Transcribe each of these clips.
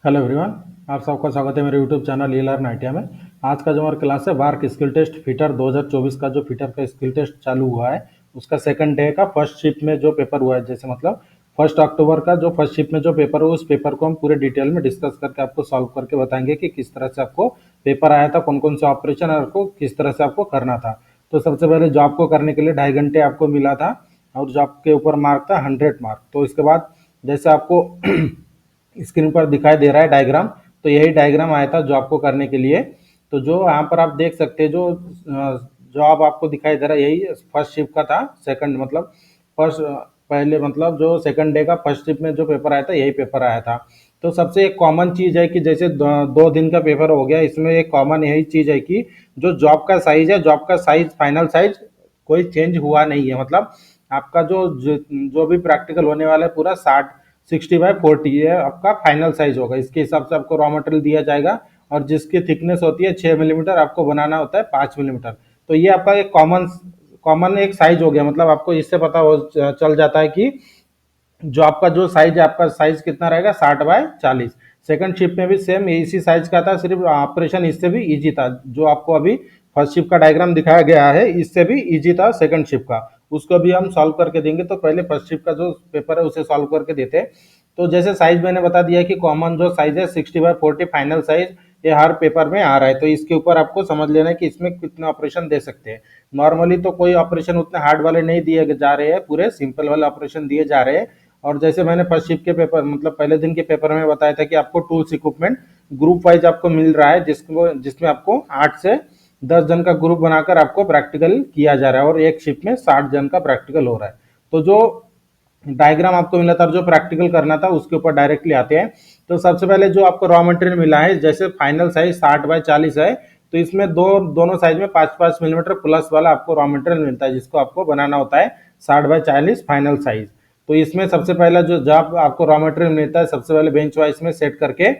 Hello everyone, आप सबका स्वागत है मेरे यूट्यूब चैनल ई लर्न आईटीआई में। आज का जो हमारा क्लास है वार्क स्किल टेस्ट फिटर 2024 का जो फिटर का स्किल टेस्ट चालू हुआ है उसका सेकंड डे का फर्स्ट शिफ्ट में जो पेपर हुआ है, जैसे मतलब 1 अक्टूबर का जो फर्स्ट शिफ्ट में जो पेपर हुआ उस पेपर को हम पूरे डिटेल में डिस्कस करके आपको सॉल्व करके बताएंगे कि किस तरह से आपको पेपर आया था, कौन कौन से ऑपरेशन और आपको किस तरह से आपको करना था। तो सबसे पहले जॉब को करने के लिए 2.5 घंटे आपको मिला था और जॉब के ऊपर मार्क था 100 मार्क। तो इसके बाद जैसे आपको स्क्रीन पर दिखाई दे रहा है डायग्राम, तो यही डायग्राम आया था जॉब को करने के लिए। तो जो यहाँ पर आप देख सकते हैं, जो जॉब आपको दिखाई दे रहा है यही फर्स्ट शिफ्ट का था। सेकंड मतलब फर्स्ट पहले मतलब जो सेकंड डे का फर्स्ट शिफ्ट में जो पेपर आया था यही पेपर आया था। तो सबसे एक कॉमन चीज़ है कि जैसे 2 दिन का पेपर हो गया, इसमें एक कॉमन यही चीज़ है कि जो जॉब का साइज है, जॉब का साइज फाइनल साइज कोई चेंज हुआ नहीं है। मतलब आपका जो भी प्रैक्टिकल होने वाला है पूरा 60/40 ये आपका फाइनल साइज होगा। इसके हिसाब से आपको रॉ मटेरियल दिया जाएगा और जिसकी थिकनेस होती है 6 मिलीमीटर, आपको बनाना होता है 5 मिलीमीटर। तो ये आपका एक कॉमन कॉमन एक साइज हो गया। मतलब आपको इससे पता हो चल जाता है कि जो आपका जो साइज है, आपका साइज कितना रहेगा 60/40। सेकंड शिफ्ट में भी सेम इसी साइज का था, सिर्फ ऑपरेशन इससे भी इजी था। जो आपको अभी फर्स्ट शिफ्ट का डायग्राम दिखाया गया है इससे भी इजी था सेकंड शिफ्ट का, उसको भी हम सॉल्व करके देंगे। तो पहले फर्स्ट शिफ्ट का जो पेपर है उसे सॉल्व करके देते हैं। तो जैसे साइज मैंने बता दिया कि कॉमन जो साइज है 60/40 फाइनल साइज ये हर पेपर में आ रहा है। तो इसके ऊपर आपको समझ लेना है कि इसमें कितने ऑपरेशन दे सकते हैं। नॉर्मली तो कोई ऑपरेशन उतने हार्ड वाले नहीं दिए जा रहे हैं, पूरे सिंपल वाले ऑपरेशन दिए जा रहे हैं। और जैसे मैंने फर्स्ट शिफ्ट के पेपर मतलब पहले दिन के पेपर में बताया था कि आपको टूल्स इक्विपमेंट ग्रुप वाइज आपको मिल रहा है, जिसमें आपको 8 से 10 जन का ग्रुप बनाकर आपको प्रैक्टिकल किया जा रहा है और एक शिफ्ट में 60 जन का प्रैक्टिकल हो रहा है। तो जो डायग्राम आपको मिला था, जो प्रैक्टिकल करना था उसके ऊपर डायरेक्टली आते हैं। तो सबसे पहले जो आपको रॉ मटेरियल मिला है, जैसे फाइनल साइज 60/40 है, तो इसमें दोनों साइज में 5-5 मिलीमीटर प्लस वाला आपको रॉ मटेरियल मिलता है, जिसको आपको बनाना होता है 60/40 फाइनल साइज। तो इसमें सबसे पहला जो जॉब आपको रॉ मटेरियल मिलता है, सबसे पहले बेंच वाइज में सेट करके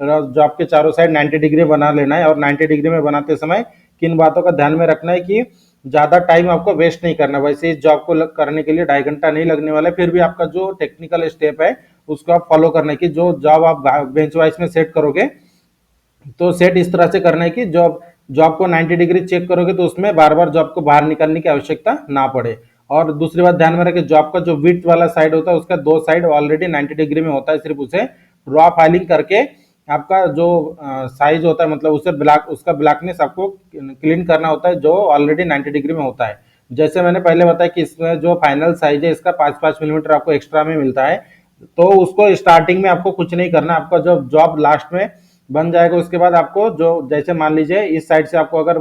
जॉब के चारों साइड 90 डिग्री बना लेना है। और 90 डिग्री में बनाते समय किन बातों का ध्यान में रखना है कि ज़्यादा टाइम आपको वेस्ट नहीं करना। वैसे इस जॉब को करने के लिए 2.5 घंटा नहीं लगने वाला है, फिर भी आपका जो टेक्निकल स्टेप है उसको आप फॉलो करना है कि जो जॉब आप बेंच वाइज में सेट करोगे तो सेट इस तरह से करना है कि जॉब जॉब को 90 डिग्री चेक करोगे तो उसमें बार बार जॉब को बाहर निकालने की आवश्यकता ना पड़े। और दूसरी बात ध्यान में रखें, जॉब का जो विड्थ वाला साइड होता है उसका 2 साइड ऑलरेडी 90 डिग्री में होता है, सिर्फ उसे ड्रॉ फाइलिंग करके आपका जो साइज होता है मतलब उसे ब्लैक उसका ब्लैकनेस आपको क्लीन करना होता है जो ऑलरेडी 90 डिग्री में होता है। जैसे मैंने पहले बताया कि इसमें जो फाइनल साइज है इसका 5-5 मिलीमीटर आपको एक्स्ट्रा में मिलता है। तो उसको स्टार्टिंग में आपको कुछ नहीं करना, आपका जब जॉब लास्ट में बन जाएगा उसके बाद आपको जो जैसे मान लीजिए इस साइड से आपको अगर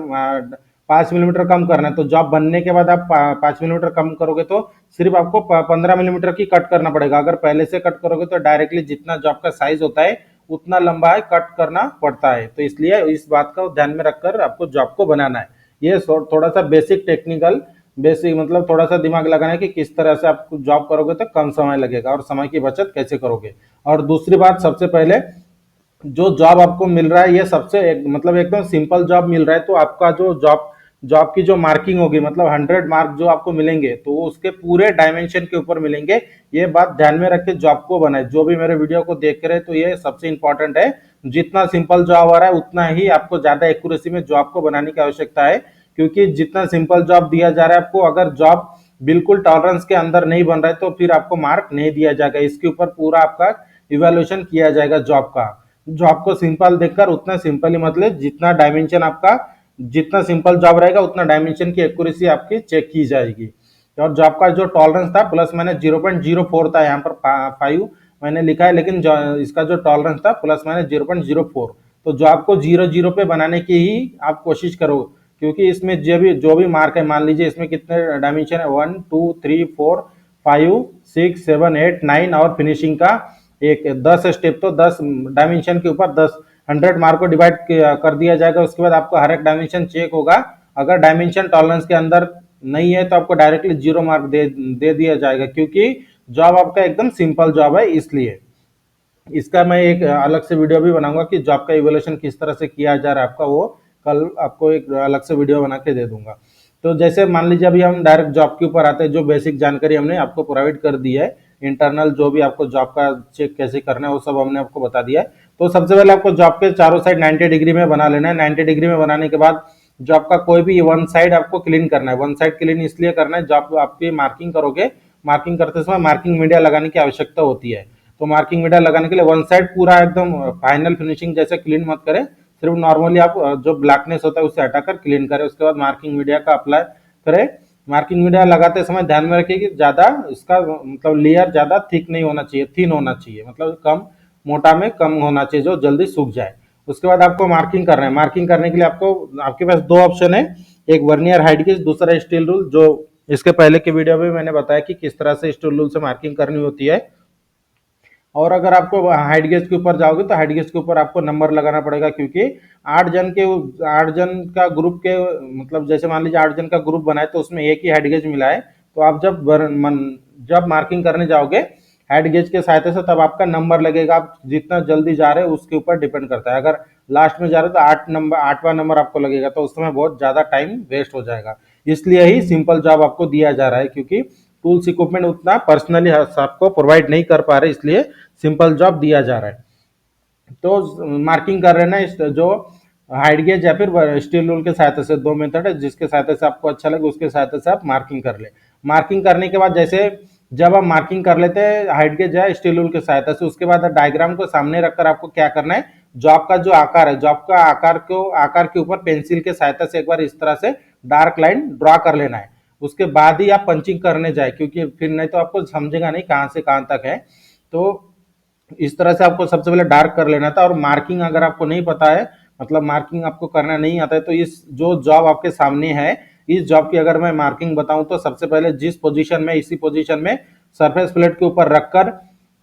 5 मिलीमीटर कम करना है, तो जॉब बनने के बाद आप 5 मिलीमीटर कम करोगे तो सिर्फ आपको 15 मिलीमीटर की कट करना पड़ेगा। अगर पहले से कट करोगे तो डायरेक्टली जितना जॉब का साइज होता है उतना लंबा है कट करना पड़ता है। तो इसलिए इस बात का ध्यान में रखकर आपको जॉब को बनाना है। ये थोड़ा सा बेसिक टेक्निकल बेसिक मतलब थोड़ा सा दिमाग लगाना है कि किस तरह से आप जॉब करोगे तो कम समय लगेगा और समय की बचत कैसे करोगे। और दूसरी बात, सबसे पहले जो जॉब आपको मिल रहा है ये सबसे मतलब एकदम सिंपल जॉब मिल रहा है। तो आपका जो जॉब जॉब की जो मार्किंग होगी मतलब 100 मार्क जो आपको मिलेंगे तो वो उसके पूरे डायमेंशन के ऊपर मिलेंगे। ये बात ध्यान में रख के जॉब को बनाए। जो भी मेरे वीडियो को देख रहे हैं तो ये सबसे इंपॉर्टेंट है। जितना सिंपल जॉब आ रहा है उतना ही आपको ज्यादा एक्यूरेसी में जॉब को बनाने की आवश्यकता है, क्योंकि जितना सिंपल जॉब दिया जा रहा है आपको, अगर जॉब बिल्कुल टॉलरेंस के अंदर नहीं बन रहा है तो फिर आपको मार्क नहीं दिया जाएगा। इसके ऊपर पूरा आपका इवेल्युएशन किया जाएगा जॉब का। जॉब को सिंपल देखकर उतना सिंपल ही मतलब जितना डायमेंशन आपका जितना सिंपल जॉब रहेगा उतना डायमेंशन की एक्यूरेसी आपकी चेक की जाएगी। और जॉब का जो टॉलरेंस था प्लस मैंने 0.04 था, यहाँ पर 5 मैंने लिखा है, लेकिन इसका जो टॉलरेंस था प्लस मैंने 0.04। तो जॉब को 0-0 पे बनाने की ही आप कोशिश करो, क्योंकि इसमें जो भी मार्क है, मान लीजिए इसमें कितने डायमेंशन है 1 2 3 4 5 6 7 8 9 और फिनिशिंग का एक 10 स्टेप। तो 10 डायमेंशन के ऊपर 100 मार्क को डिवाइड कर दिया जाएगा। उसके बाद आपको हर एक डायमेंशन चेक होगा। अगर डायमेंशन टॉलरेंस के अंदर नहीं है तो आपको डायरेक्टली 0 मार्क दे दिया जाएगा, क्योंकि जॉब आपका एकदम सिंपल जॉब है। इसलिए इसका मैं एक अलग से वीडियो भी बनाऊंगा कि जॉब का इवोल्यूशन किस तरह से किया जा रहा है आपका, वो कल आपको एक अलग से वीडियो बना के दे दूंगा। तो जैसे मान लीजिए अभी हम डायरेक्ट जॉब के ऊपर आते हैं। जो बेसिक जानकारी हमने आपको प्रोवाइड कर दी है, इंटरनल जो भी आपको जॉब का चेक कैसे करना है वो सब हमने आपको बता दिया है। तो सबसे पहले आपको जॉब के चारों साइड 90 डिग्री में बना लेना है। 90 डिग्री में बनाने के बाद जॉब का कोई भी वन साइड आपको क्लीन करना है। वन साइड क्लीन इसलिए करना है, जॉब आपकी मार्किंग करोगे, मार्किंग करते समय मार्किंग मीडिया लगाने की आवश्यकता होती है। तो मार्किंग मीडिया लगाने के लिए वन साइड पूरा एकदम फाइनल फिनिशिंग जैसे क्लीन मत करें, सिर्फ नॉर्मली आप जो ब्लैकनेस होता है उसे हटाकर क्लीन करें। उसके बाद मार्किंग मीडिया का अप्लाई करें। मार्किंग मीडिया लगाते समय ध्यान में रखिए कि ज्यादा इसका मतलब लेयर ज्यादा थिक नहीं होना चाहिए, थिन होना चाहिए, मतलब कम मोटा में कम होना चाहिए जो जल्दी सूख जाए। उसके बाद आपको मार्किंग करना है। मार्किंग करने के लिए आपको आपके पास दो ऑप्शन है, एक वर्नियर हाइट गेज, दूसरा स्टील रूल। जो इसके पहले के वीडियो में मैंने बताया कि किस तरह से स्टील रूल से मार्किंग करनी होती है। और अगर आपको हाइट गेज के ऊपर जाओगे तो हाइट गेज के ऊपर आपको नंबर लगाना पड़ेगा, क्योंकि 8 जन का ग्रुप के मतलब जैसे मान लीजिए 8 जन का ग्रुप बनाए तो उसमें एक ही हाइट गेज मिला है। तो आप जब मार्किंग करने जाओगे हाइट गेज के सहायता से तब आपका नंबर लगेगा। आप जितना जल्दी जा रहे हो उसके ऊपर डिपेंड करता है। अगर लास्ट में जा रहे हो तो 8वां नंबर आपको लगेगा, तो उस समय बहुत ज्यादा टाइम वेस्ट हो जाएगा। इसलिए ही सिंपल जॉब आपको दिया जा रहा है, क्योंकि टूल्स इक्विपमेंट उतना पर्सनली आपको प्रोवाइड नहीं कर पा रहे, इसलिए सिंपल जॉब दिया जा रहा है। तो मार्किंग कर रहे ना जो हाइट गेज या फिर स्टील रूल के सहायता से, दो मेथड है जिसके सहायता से आपको अच्छा लगे उसके सहायता से आप मार्किंग कर ले। मार्किंग करने के बाद जैसे जब आप मार्किंग कर लेते हैं हाइट गेज या स्टील रूल के सहायता से, उसके बाद डायग्राम को सामने रखकर आपको क्या करना है, जॉब का जो आकार है, जॉब का आकार के ऊपर पेंसिल के सहायता से एक बार इस तरह से डार्क लाइन ड्रॉ कर लेना है। उसके बाद ही आप पंचिंग करने जाए, क्योंकि फिर नहीं तो आपको समझेगा नहीं कहाँ से कहाँ तक है। तो इस तरह से आपको सबसे पहले डार्क कर लेना था। और मार्किंग अगर आपको नहीं पता है, मतलब मार्किंग आपको करना नहीं आता है, तो इस जो जॉब आपके सामने है इस जॉब की अगर मैं मार्किंग बताऊं तो सबसे पहले जिस पोजीशन में, इसी पोजीशन में सरफेस प्लेट के ऊपर रखकर,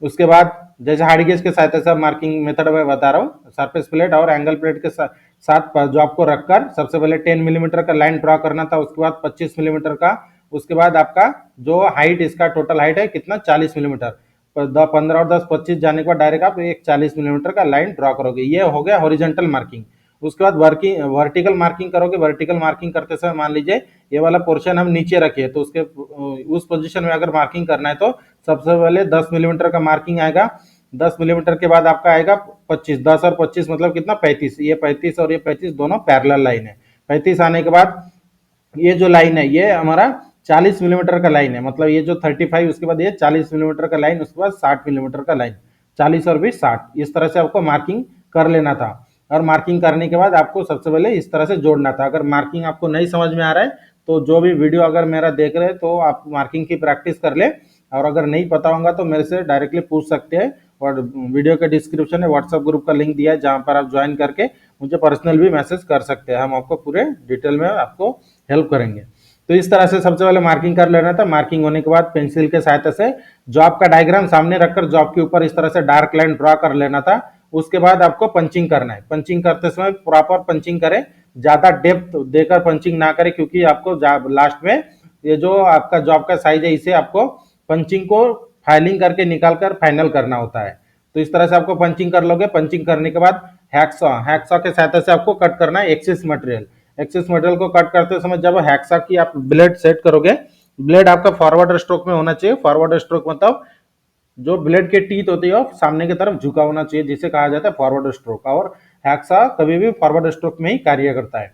उसके बाद जैसे हार्ड गेज के सहायता से मार्किंग मेथड में बता रहा हूँ, सरफेस प्लेट और एंगल प्लेट के साथ जॉब को रखकर सबसे पहले 10 मिलीमीटर का लाइन ड्रॉ करना था, उसके बाद 25 मिलीमीटर का, उसके बाद आपका जो हाइट, इसका टोटल हाइट है कितना, 40 मिलीमीटर। 15 और 10 25 जाने के बाद डायरेक्ट आप एक 40 मिलीमीटर का लाइन ड्रॉ करोगे। ये हो गया हॉरिजॉन्टल मार्किंग। उसके बाद वर्टिकल मार्किंग करोगे। वर्टिकल मार्किंग करते समय मान लीजिए ये वाला पोर्शन हम नीचे रखिए, तो उसके उस पोजीशन में अगर मार्किंग करना है तो सबसे पहले 10 मिलीमीटर का मार्किंग आएगा। 10 मिलीमीटर के बाद आपका आएगा 25, 10 और 25 मतलब कितना, 35। ये 35 और ये 35 दोनों पैरेलल लाइन है। 35 आने के बाद ये जो लाइन है ये हमारा 40 मिलीमीटर का लाइन है, मतलब ये जो 35 उसके बाद ये 40 मिलीमीटर का लाइन, उसके बाद 60 मिलीमीटर का लाइन, 40 और 20 60, इस तरह से आपको मार्किंग कर लेना था। और मार्किंग करने के बाद आपको सबसे पहले इस तरह से जोड़ना था। अगर मार्किंग आपको नहीं समझ में आ रहा है तो जो भी वीडियो अगर मेरा देख रहे हैं तो आप मार्किंग की प्रैक्टिस कर ले, और अगर नहीं पता होगा तो मेरे से डायरेक्टली पूछ सकते हैं। और वीडियो के डिस्क्रिप्शन में व्हाट्सएप ग्रुप का लिंक दिया है जहाँ पर आप ज्वाइन करके मुझे पर्सनल भी मैसेज कर सकते हैं, हम आपको पूरे डिटेल में आपको हेल्प करेंगे। तो इस तरह से सबसे पहले मार्किंग कर लेना था। मार्किंग होने के बाद पेंसिल के सहायता से जॉब का डायग्राम सामने रखकर जॉब के ऊपर इस तरह से डार्क लाइन ड्रॉ कर लेना था। उसके बाद आपको पंचिंग करना है। पंचिंग करते समय प्रॉपर पंचिंग करें, ज्यादा डेप्थ देकर पंचिंग ना करें, क्योंकि आपको लास्ट में ये जो आपका जॉब का साइज है इसे आपको पंचिंग को फाइलिंग करके निकाल कर फाइनल करना होता है। तो इस तरह से आपको पंचिंग कर लोगे। पंचिंग करने के बाद हैक्सॉ के सहायता से आपको कट करना है एक्सिस मटेरियल। एक्सिस मटेरियल को कट करते समय जब हैक्सा की आप ब्लेड सेट करोगे, ब्लेड आपका फॉरवर्ड स्ट्रोक में होना चाहिए। फॉरवर्ड स्ट्रोक मतलब जो ब्लेड के टीथ होती है सामने की तरफ झुका होना चाहिए, जिसे कहा जाता है फॉरवर्ड स्ट्रोक। और हैक्सा कभी भी फॉरवर्ड स्ट्रोक में ही कार्य करता है।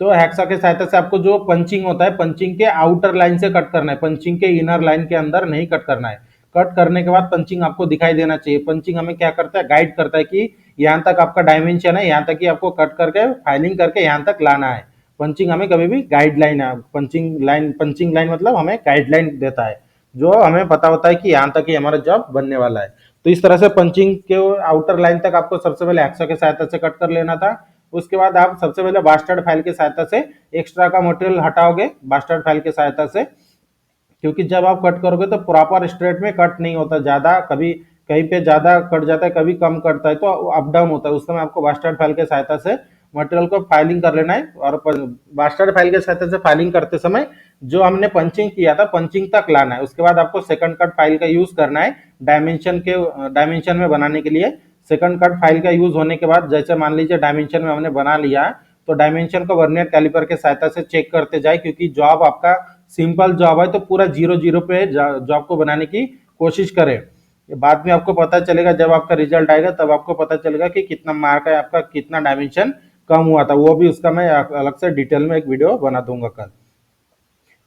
तो हैक्सा के सहायता से आपको जो पंचिंग होता है, पंचिंग के आउटर लाइन से कट करना है, पंचिंग के इनर लाइन के अंदर नहीं कट करना है। कट करने के बाद पंचिंग आपको दिखाई देना चाहिए। पंचिंग हमें क्या करता है, गाइड करता है कि यहाँ तक आपका डायमेंशन है, यहाँ तक ही आपको कट करके फाइलिंग करके यहाँ तक लाना है। पंचिंग हमें कभी भी गाइडलाइन है, पंचिंग लाइन मतलब हमें गाइडलाइन देता है, जो हमें पता होता है कि यहाँ तक ही हमारा जॉब बनने वाला है। तो इस तरह से पंचिंग के आउटर लाइन तक आपको सबसे पहले हैक्सा के सहायता से कट कर लेना था। उसके बाद आप सबसे पहले बास्टर्ड फाइल की सहायता से एक्स्ट्रा का मटेरियल हटाओगे, बास्टर्ड फाइल की सहायता से, क्योंकि जब आप कट करोगे तो प्रॉपर स्ट्रेट में कट नहीं होता, ज्यादा कभी कहीं पे ज्यादा कट जाता है, कभी कम कटता है, तो अप डाउन होता है। उस समय आपको बास्टर्ड फाइल के सहायता से मटेरियल को फाइलिंग कर लेना है। और बास्टर्ड फाइल के सहायता से फाइलिंग करते समय जो हमने पंचिंग किया था पंचिंग तक लाना है। उसके बाद आपको सेकंड कट फाइल का यूज करना है डायमेंशन में बनाने के लिए। सेकंड कट फाइल का यूज होने के बाद जैसे मान लीजिए डायमेंशन में हमने बना लिया, तो डायमेंशन को वर्नियर कैलिपर के सहायता से चेक करते जाए, क्योंकि जॉब आपका सिंपल जॉब है तो पूरा 0 0 पे जॉब को बनाने की कोशिश करें। ये बाद में आपको पता चलेगा, जब आपका रिजल्ट आएगा तब आपको पता चलेगा कि कितना मार्क है आपका, कितना डायमेंशन कम हुआ था, वो भी उसका मैं अलग से डिटेल में एक वीडियो बना दूंगा कल।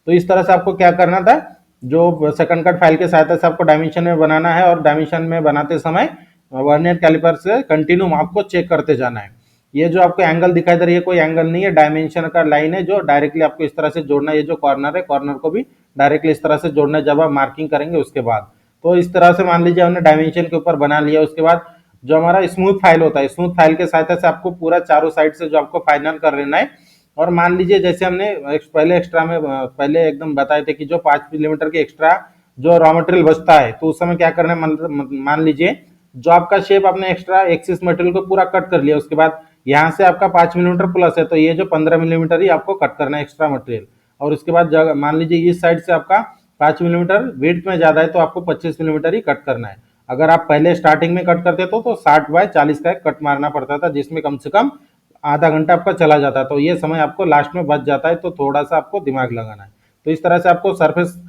तो इस तरह से आपको क्या करना था, जो सेकंड कट फाइल के सहायता से आपको डायमेंशन में बनाना है, और डायमेंशन में बनाते समय वर्नियर कैलिपर से कंटिन्यू आपको चेक करते जाना है। ये जो आपको एंगल दिखाई दे रही है, कोई एंगल नहीं है, डायमेंशन का लाइन है जो डायरेक्टली आपको इस तरह से जोड़ना है। ये जो कॉर्नर है, कॉर्नर को भी डायरेक्टली इस तरह से जोड़ना है जब आप मार्किंग करेंगे उसके बाद। तो इस तरह से मान लीजिए हमने डायमेंशन के ऊपर बना लिया। उसके बाद जो हमारा स्मूथ फाइल होता है, स्मूथ फाइल के सहायता से आपको पूरा चारों साइड से जो आपको फाइनल कर लेना है। और मान लीजिए जैसे हमने पहले एक्स्ट्रा में पहले एकदम बताए थे कि जो 5 मिलीमीटर के एक्स्ट्रा जो रॉ मटेरियल बचता है, तो उस समय क्या करना है, मान लीजिए जो आपका शेप आपने एक्स्ट्रा एक्सिस मटेरियल को पूरा कट कर लिया, उसके बाद यहाँ से आपका 5 मिलीमीटर प्लस है, तो ये जो 15 मिलीमीटर ही आपको कट करना है एक्स्ट्रा मटेरियल। और उसके बाद मान लीजिए इस साइड से आपका 5 मिलीमीटर विड्थ में ज्यादा है, तो आपको 25 मिलीमीटर ही कट करना है। अगर आप पहले स्टार्टिंग में कट करते तो 60/40 का एक कट मारना पड़ता था, जिसमें कम से कम आधा घंटा आपका चला जाता है। तो ये समय आपको लास्ट में बच जाता है, तो थोड़ा सा आपको दिमाग लगाना है। तो इस तरह से आपको सरफेस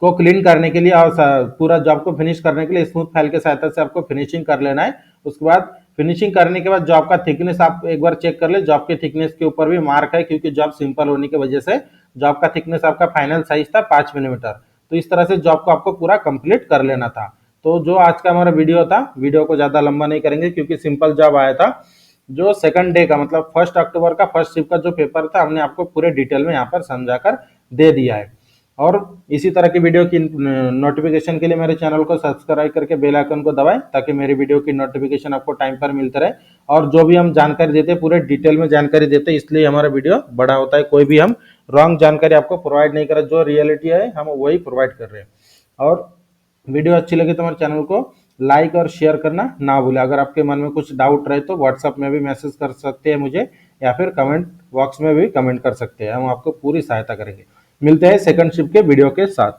को क्लीन करने के लिए और पूरा जॉब को फिनिश करने के लिए स्मूथ फाइल के सहायता से आपको फिनिशिंग कर लेना है। उसके बाद फिनिशिंग करने के बाद जॉब का थिकनेस आप एक बार चेक कर ले। जॉब के थिकनेस के ऊपर भी मार्क है, क्योंकि जॉब सिंपल होने की वजह से जॉब का थिकनेस आपका फाइनल साइज था 5 मिलीमीटर। तो इस तरह से जॉब को आपको पूरा कंप्लीट कर लेना था। तो जो आज का हमारा वीडियो था, वीडियो को ज्यादा लंबा नहीं करेंगे क्योंकि सिंपल जॉब आया था। जो सेकंड डे का मतलब 1 अक्टूबर का फर्स्ट शिफ्ट का जो पेपर था, हमने आपको पूरे डिटेल में यहाँ पर समझाकर दे दिया है। और इसी तरह की वीडियो की नोटिफिकेशन के लिए मेरे चैनल को सब्सक्राइब करके बेल आइकन को दबाएं, ताकि मेरी वीडियो की नोटिफिकेशन आपको टाइम पर मिलता रहे। और जो भी हम जानकारी देते हैं पूरे डिटेल में जानकारी देते हैं, इसलिए हमारा वीडियो बड़ा होता है। कोई भी हम रॉन्ग जानकारी आपको प्रोवाइड नहीं कर रहे, जो रियलिटी है हम वही प्रोवाइड कर रहे हैं। और वीडियो अच्छी लगी तो हमारे चैनल को लाइक और शेयर करना ना भूलें। अगर आपके मन में कुछ डाउट रहे तो व्हाट्सएप में भी मैसेज कर सकते हैं मुझे, या फिर कमेंट बॉक्स में भी कमेंट कर सकते हैं, हम आपको पूरी सहायता करेंगे। मिलते हैं सेकंड शिफ्ट के वीडियो के साथ।